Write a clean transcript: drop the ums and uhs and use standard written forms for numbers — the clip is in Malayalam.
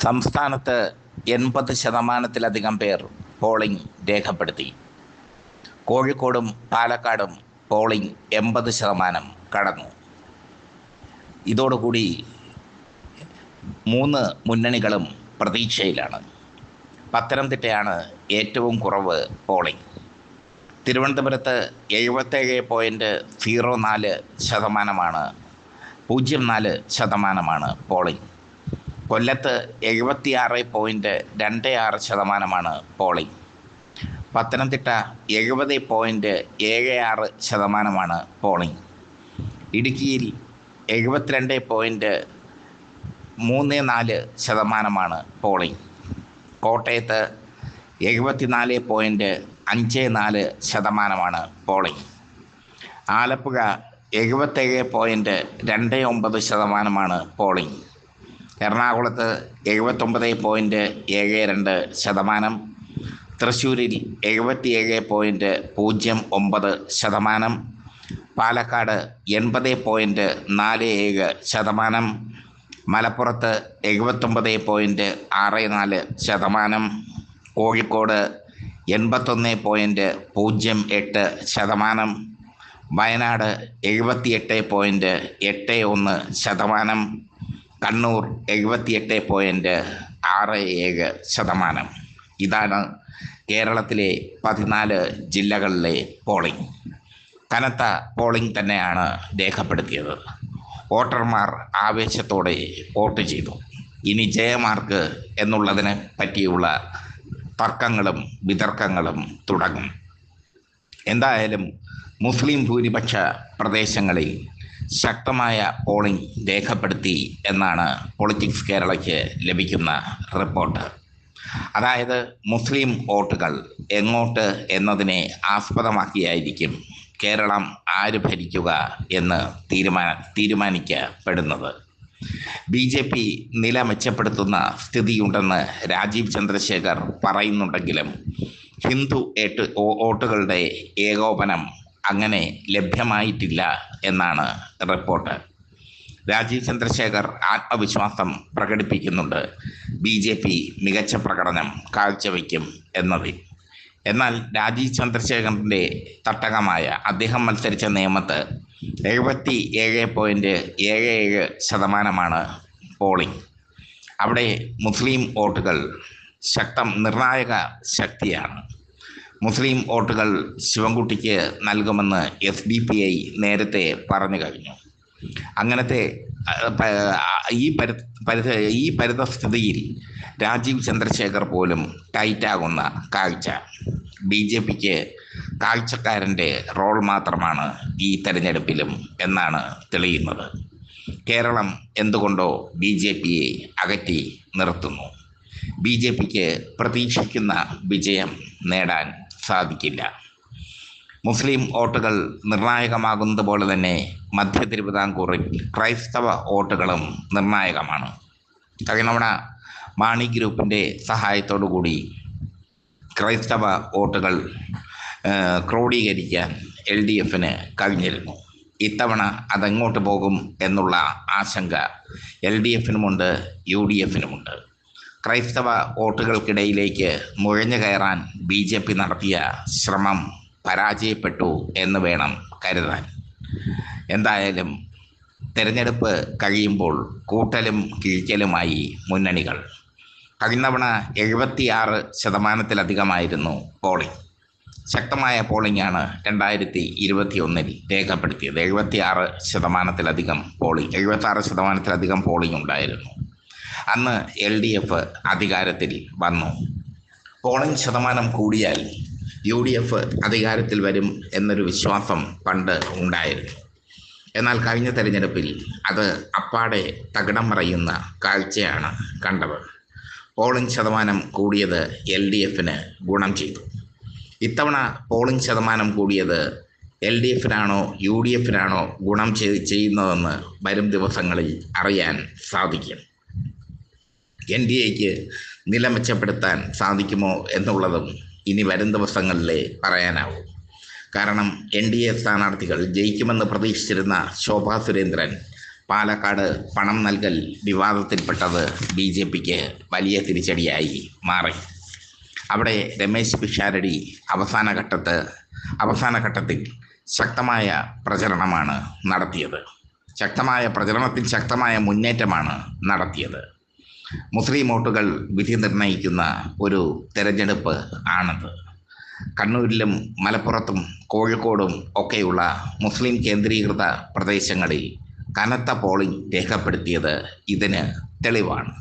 സംസ്ഥാനത്ത് 80% പേർ പോളിംഗ് രേഖപ്പെടുത്തി. കോഴിക്കോടും പാലക്കാടും പോളിംഗ് 80% കടന്നു. ഇതോടുകൂടി 3 മുന്നണികളും പ്രതീക്ഷയിലാണ്. പത്തനംതിട്ടയാണ് ഏറ്റവും കുറവ് പോളിംഗ്. തിരുവനന്തപുരത്ത് 77.04%, 04% പോളിംഗ്. കൊല്ലത്ത് 76.26% പോളിംഗ്. പത്തനംതിട്ട 70.76% പോളിംഗ്. ഇടുക്കിയിൽ 72.34% പോളിംഗ്. കോട്ടയത്ത് 74.54% പോളിംഗ്. ആലപ്പുഴ 77.29% പോളിംഗ്. എറണാകുളത്ത് 79.72%, തൃശ്ശൂരിൽ 77.09%, പാലക്കാട് 80.47%, മലപ്പുറത്ത് 79.64%, കോഴിക്കോട് 81.08%, വയനാട് 78.81%, കണ്ണൂർ 78.67%. ഇതാണ് കേരളത്തിലെ 14 ജില്ലകളിലെ പോളിംഗ്. കനത്ത പോളിംഗ് തന്നെയാണ് രേഖപ്പെടുത്തിയത്. വോട്ടർമാർ ആവേശത്തോടെ വോട്ട് ചെയ്തു. ഇനി ജയമാർക്ക് എന്നുള്ളതിനെ പറ്റിയുള്ള തർക്കങ്ങളും വിതർക്കങ്ങളും തുടങ്ങും. എന്തായാലും മുസ്ലിം ഭൂരിപക്ഷ പ്രദേശങ്ങളിൽ ശക്തമായ പോളിംഗ് രേഖപ്പെടുത്തി എന്നാണ് പൊളിറ്റിക്സ് കേരളയ്ക്ക് ലഭിക്കുന്ന റിപ്പോർട്ട്. അതായത് മുസ്ലിം വോട്ടുകൾ എങ്ങോട്ട് എന്നതിനെ ആസ്പദമാക്കിയായിരിക്കും കേരളം ആര് ഭരിക്കുക എന്ന് തീരുമാനിക്കപ്പെടുന്നത്. BJP നില മെച്ചപ്പെടുത്തുന്ന സ്ഥിതിയുണ്ടെന്ന് രാജീവ് ചന്ദ്രശേഖർ പറയുന്നുണ്ടെങ്കിലും ഹിന്ദു വോട്ടുകളുടെ ഏകോപനം അങ്ങനെ ലഭ്യമായിട്ടില്ല എന്നാണ് റിപ്പോർട്ട്. രാജീവ് ചന്ദ്രശേഖർ ആത്മവിശ്വാസം പ്രകടിപ്പിക്കുന്നുണ്ട് BJP മികച്ച പ്രകടനം കാഴ്ചവെക്കും എന്നതിൽ. എന്നാൽ രാജീവ് ചന്ദ്രശേഖറിൻ്റെ തട്ടകമായ അദ്ദേഹം മത്സരിച്ച നേമത്ത് 77.77% പോളിംഗ്. അവിടെ മുസ്ലിം വോട്ടുകൾ നിർണായക ശക്തിയാണ്. മുസ്ലിം വോട്ടുകൾ ശിവൻകുട്ടിക്ക് നൽകുമെന്ന് SDPI നേരത്തെ പറഞ്ഞു കഴിഞ്ഞു. അങ്ങനത്തെ ഈ പരിതസ്ഥിതിയിൽ രാജീവ് ചന്ദ്രശേഖർ പോലും ടൈറ്റാകുന്ന കാഴ്ച. BJPക്ക് കാഴ്ചക്കാരൻ്റെ റോൾ മാത്രമാണ് ഈ തെരഞ്ഞെടുപ്പിലും എന്നാണ് തെളിയുന്നത്. കേരളം എന്തുകൊണ്ടോ BJPയെ അകറ്റി നിർത്തുന്നു. BJPക്ക് പ്രതീക്ഷിക്കുന്ന വിജയം നേടാൻ സാധിക്കില്ല. മുസ്ലിം വോട്ടുകൾ നിർണായകമാകുന്നത് പോലെ തന്നെ മധ്യ തിരുവിതാംകൂറിൽ ക്രൈസ്തവ വോട്ടുകളും നിർണായകമാണ്. കഴിഞ്ഞ മാണി ഗ്രൂപ്പിൻ്റെ സഹായത്തോടു കൂടി ക്രൈസ്തവ വോട്ടുകൾ ക്രോഡീകരിക്കാൻ LDFന് കഴിഞ്ഞിരുന്നു. ഇത്തവണ അതെങ്ങോട്ട് പോകും എന്നുള്ള ആശങ്ക LDFനുമുണ്ട്, UDFനുമുണ്ട്. ക്രൈസ്തവ വോട്ടുകൾക്കിടയിലേക്ക് നുഴഞ്ഞു കയറാൻ BJP നടത്തിയ ശ്രമം പരാജയപ്പെട്ടു എന്ന് വേണം കരുതാൻ. എന്തായാലും തെരഞ്ഞെടുപ്പ് കഴിയുമ്പോൾ കൂട്ടലും കിഴിക്കലുമായി മുന്നണികൾ. കഴിഞ്ഞ 76%-ലധികമായിരുന്നു പോളിംഗ്. ശക്തമായ പോളിംഗാണ് 2021 രേഖപ്പെടുത്തിയത്. 76%-ലധികം പോളിംഗ്, 76%-ലധികം പോളിംഗ് ഉണ്ടായിരുന്നു. അന്ന് LDF അധികാരത്തിൽ വന്നു. പോളിംഗ് ശതമാനം കൂടിയാൽ UDF അധികാരത്തിൽ വരും എന്നൊരു വിശ്വാസം പണ്ട് ഉണ്ടായിരുന്നു. എന്നാൽ കഴിഞ്ഞ തെരഞ്ഞെടുപ്പിൽ അത് അപ്പാടെ തകിടം മറിയുന്ന കാഴ്ചയാണ് കണ്ടത്. പോളിംഗ് ശതമാനം കൂടിയത് LDFന് ഗുണം ചെയ്തു. ഇത്തവണ പോളിംഗ് ശതമാനം കൂടിയത് LDFനാണോ UDFനാണോ ഗുണം ചെയ്യുന്നതെന്ന് വരും ദിവസങ്ങളിൽ അറിയാൻ സാധിക്കും. NDAക്ക് നില മെച്ചപ്പെടുത്താൻ സാധിക്കുമോ എന്നുള്ളതും ഇനി വരും ദിവസങ്ങളിലേ പറയാനാവും. കാരണം NDA സ്ഥാനാർത്ഥികൾ ജയിക്കുമെന്ന് പ്രതീക്ഷിച്ചിരുന്ന ശോഭാ സുരേന്ദ്രൻ പാലക്കാട് പണം നൽകൽ വിവാദത്തിൽപ്പെട്ടത് BJPക്ക് വലിയ തിരിച്ചടിയായി മാറി. അവിടെ രമേശ് പിഷാരടി അവസാന ഘട്ടത്തിൽ ശക്തമായ പ്രചരണമാണ് നടത്തിയത്. ശക്തമായ മുന്നേറ്റമാണ് നടത്തിയത്. മുസ്ലിം വോട്ടുകൾ വിധി നിർണ്ണയിക്കുന്ന ഒരു തെരഞ്ഞെടുപ്പ് ആണത്. കണ്ണൂരിലും മലപ്പുറത്തും കോഴിക്കോടും ഒക്കെയുള്ള മുസ്ലിം കേന്ദ്രീകൃത പ്രദേശങ്ങളിൽ കനത്ത പോളിംഗ് രേഖപ്പെടുത്തിയത് ഇതിന് തെളിവാണ്.